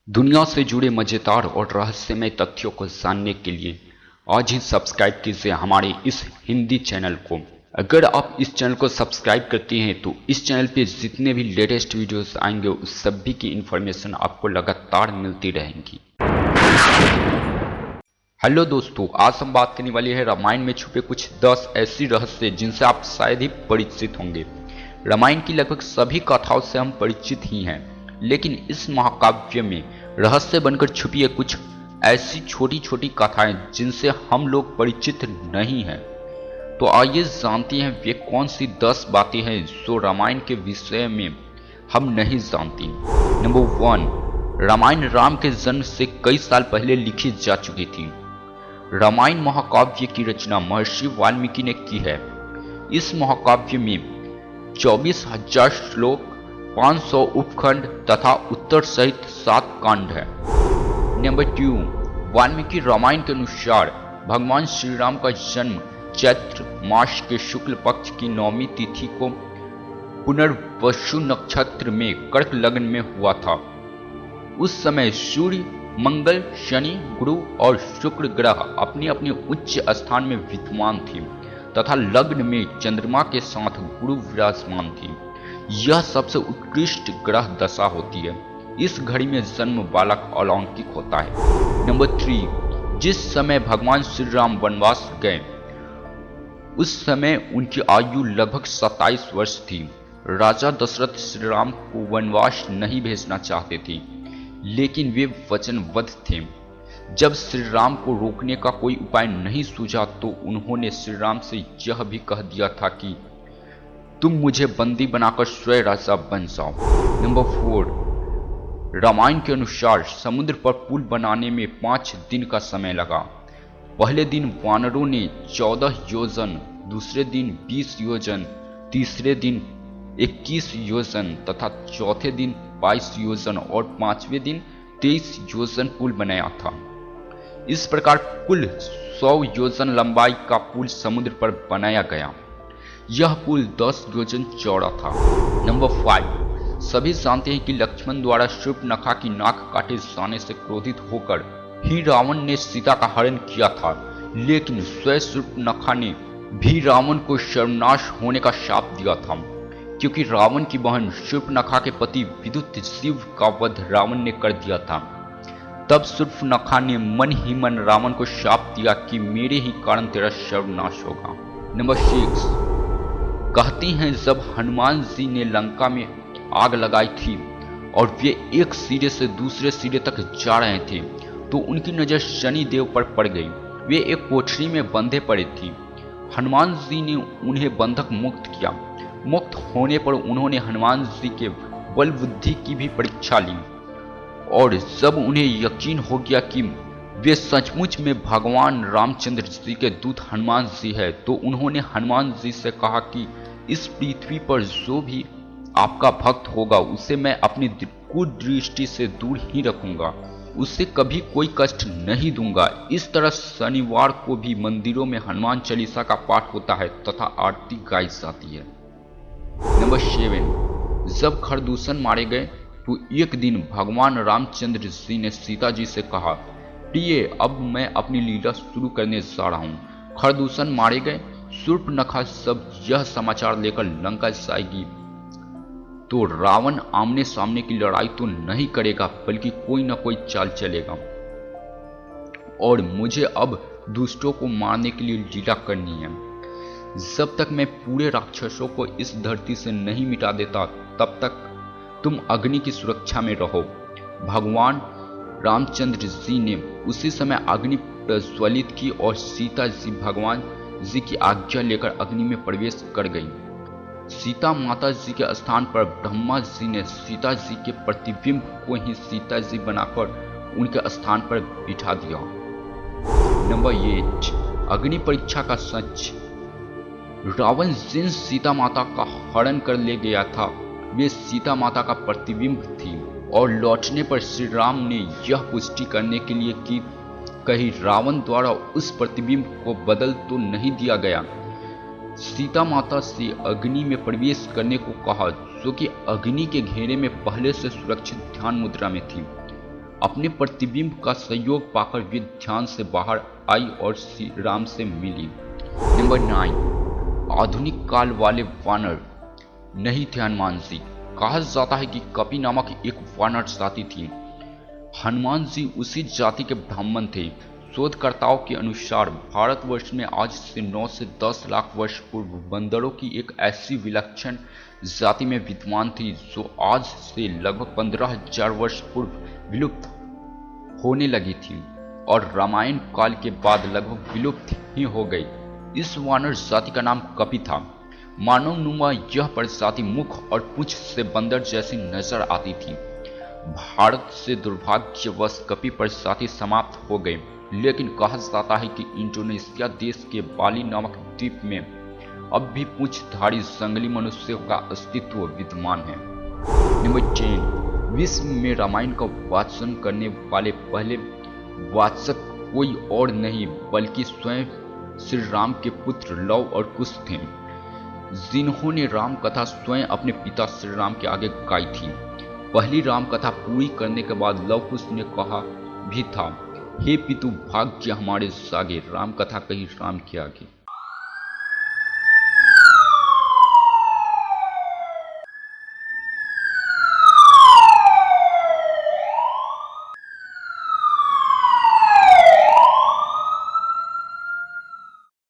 दुनिया से जुड़े मजेदार और रहस्यमय तथ्यों को जानने के लिए आज ही सब्सक्राइब कीजिए हमारे इस हिंदी चैनल को। अगर आप इस चैनल को सब्सक्राइब करते हैं तो इस चैनल पे जितने भी लेटेस्ट वीडियोस आएंगे उस सभी की इन्फॉर्मेशन आपको लगातार मिलती रहेंगी। हेलो दोस्तों, आज हम बात करने वाले हैं रामायण में छुपे कुछ 10 ऐसी रहस्य जिनसे आप शायद ही परिचित होंगे। रामायण की लगभग सभी कथाओं से हम परिचित ही हैं, लेकिन इस महाकाव्य में रहस्य बनकर छुपी है कुछ ऐसी छोटी छोटी कथाएं जिनसे हम लोग परिचित नहीं हैं। तो आइए जानते हैं वे कौन सी 10 बातें हैं जो रामायण के विषय में हम नहीं जानती। नंबर 1, रामायण राम के जन्म से कई साल पहले लिखी जा चुकी थी। रामायण महाकाव्य की रचना महर्षि वाल्मीकि ने की है। इस महाकाव्य में 24,000 श्लोक, 500 उपखंड तथा उत्तर सहित 7 कांड है। नंबर 2, वाल्मीकि रामायण के अनुसार भगवान श्री राम का जन्म चैत्र मास के शुक्ल पक्ष की 9वीं तिथि को पुनर्वसु नक्षत्र में कर्क लग्न में हुआ था। उस समय सूर्य, मंगल, शनि, गुरु और शुक्र ग्रह अपने अपने उच्च स्थान में विद्यमान थे तथा लग्न में चंद्रमा के साथ गुरु विराजमान थी। यह सबसे उत्कृष्ट ग्रह दशा होती है। इस घड़ी में जन्म बालक अलौकिक होता है। नंबर 3, जिस समय भगवान श्री राम वनवास गए उस समय उनकी आयु लगभग 27 वर्ष थी। राजा दशरथ श्री राम को वनवास नहीं भेजना चाहते थे, लेकिन वे वचनबद्ध थे। जब श्री राम को रोकने का कोई उपाय नहीं सूझा तो उन्होंने श्री राम से यह भी कह दिया था कि तुम मुझे बंदी बनाकर स्वयं राजा बन जाओ। नंबर 4, रामायण के अनुसार समुद्र पर पुल बनाने में 5 दिन का समय लगा। पहले दिन वानरों ने 14 योजन, दूसरे दिन 20 योजन, तीसरे दिन 21 योजन तथा चौथे दिन 22 योजन और 5वें दिन 23 योजन पुल बनाया था। इस प्रकार कुल 100 योजन लंबाई का पुल समुद्र पर बनाया गया। यह पुल 10 योजन चौड़ा था। नंबर 5, सभी जानते हैं कि लक्ष्मण द्वारा शूर्पणखा की नाक काटे जाने से क्रोधित होकर ही रावण ने सीता का हरण किया था, लेकिन स्वयं शूर्पणखा ने भी रावण को सर्वनाश होने का शाप दिया था, क्योंकि रावण की बहन शूर्पणखा के पति विदुत शिव का वध रावण ने कर दिया था। तब शूर्पणखा ने मन ही मन रावण को शाप दिया कि मेरे ही कारण तेरा सर्वनाश होगा। नंबर 6, कहते हैं जब हनुमान जी ने लंका में आग लगाई थी और वे एक सिरे से दूसरे सिरे तक जा रहे थे तो उनकी नजर शनि देव पर पड़ गई। वे एक कोठरी में बंधे पड़े थे। हनुमान जी ने उन्हें बंधक मुक्त किया। मुक्त होने पर उन्होंने हनुमान जी के बल बुद्धि की भी परीक्षा ली और जब उन्हें यकीन हो गया कि वे सचमुच में भगवान रामचंद्र जी के दूत हनुमान जी है तो उन्होंने हनुमान जी से कहा कि इस पृथ्वी पर जो भी आपका भक्त होगा उसे मैं अपनी कुदृष्टि से दूर ही रखूंगा, उससे कभी कोई कष्ट नहीं दूंगा। इस तरह शनिवार को भी मंदिरों में हनुमान चालीसा का पाठ होता है तथा आरती गाई जाती है। नंबर 7, जब खरदूषण मारे गए तो एक दिन भगवान रामचंद्र जी ने सीता जी से कहा, प्रिय अब मैं अपनी लीला शुरू करने जा रहा हूँ। खरदूषण मारे गए। शूर्पणखा सब यह समाचार लेकर लंका जाएगी तो रावण आमने सामने की लड़ाई तो नहीं करेगा बल्कि कोई ना कोई चाल चलेगा और मुझे अब दुष्टों को मारने के लिए लीला करनी है। जब तक मैं पूरे राक्षसों को इस धरती से नहीं मिटा देता तब तक तुम अग्नि की सुरक्षा में रहो। भगवान रामचंद्र जी ने उसी समय अग्नि प्रज्वलित की और सीता जी भगवान जी की आज्ञा लेकर अग्नि में प्रवेश कर गई। सीता माता जी के स्थान पर ब्रह्मा जी ने सीता जी के प्रतिबिंब को ही सीता जी बनाकर उनके स्थान पर बिठा दिया। नंबर 8, अग्नि परीक्षा का सच। रावण जिन सीता माता का हरण कर ले गया था वे सीता माता का प्रतिबिंब थी और लौटने पर श्री राम ने यह पुष्टि करने के लिए कि कहीं रावण द्वारा उस प्रतिबिंब को बदल तो नहीं दिया गया। सीता माता से अग्नि में प्रवेश करने को कहा, जो कि अग्नि के घेरे में पहले से सुरक्षित ध्यान मुद्रा में थी। अपने प्रतिबिंब का सहयोग पाकर वे ध्यान से बाहर आई और श्री राम से मिली। नंबर 9, आधुनिक काल वाले वानर नहीं थे हनुमान जी। कहा जाता है कि कपि नामक एक वानर जाति थी। हनुमान जी उसी जाति के ब्राह्मण थे। शोधकर्ताओं के अनुसार भारतवर्ष में आज से 9 से 10 लाख वर्ष पूर्व बंदरों की एक ऐसी विलक्षण जाति में विद्यमान थी जो आज से लगभग 15,000 वर्ष पूर्व विलुप्त होने लगी थी और रामायण काल के बाद लगभग विलुप्त ही हो गई। इस वानर जाति का नाम कपि था। मानव नुमा यह प्रजाति मुख और पूंछ से बंदर जैसी नजर आती थी। भारत से दुर्भाग्यवश कपि प्रजाति समाप्त हो गई, लेकिन कहा जाता है कि इंडोनेशिया देश के बाली नामक द्वीप में अब भी पूंछधारी जंगली मनुष्यों का अस्तित्व विद्यमान है। नंबर 10, विश्व में रामायण का वाचन करने वाले पहले वाचक कोई और नहीं बल्कि स्वयं श्री राम के पुत्र लव और कुश थे, जिन्होंने राम कथा स्वयं अपने पिता श्री राम के आगे गाई थी। पहली राम कथा पूरी करने के बाद लव कुश ने कहा भी था, हे पितु भाग्य हमारे सागे, राम कथा कही राम के आगे।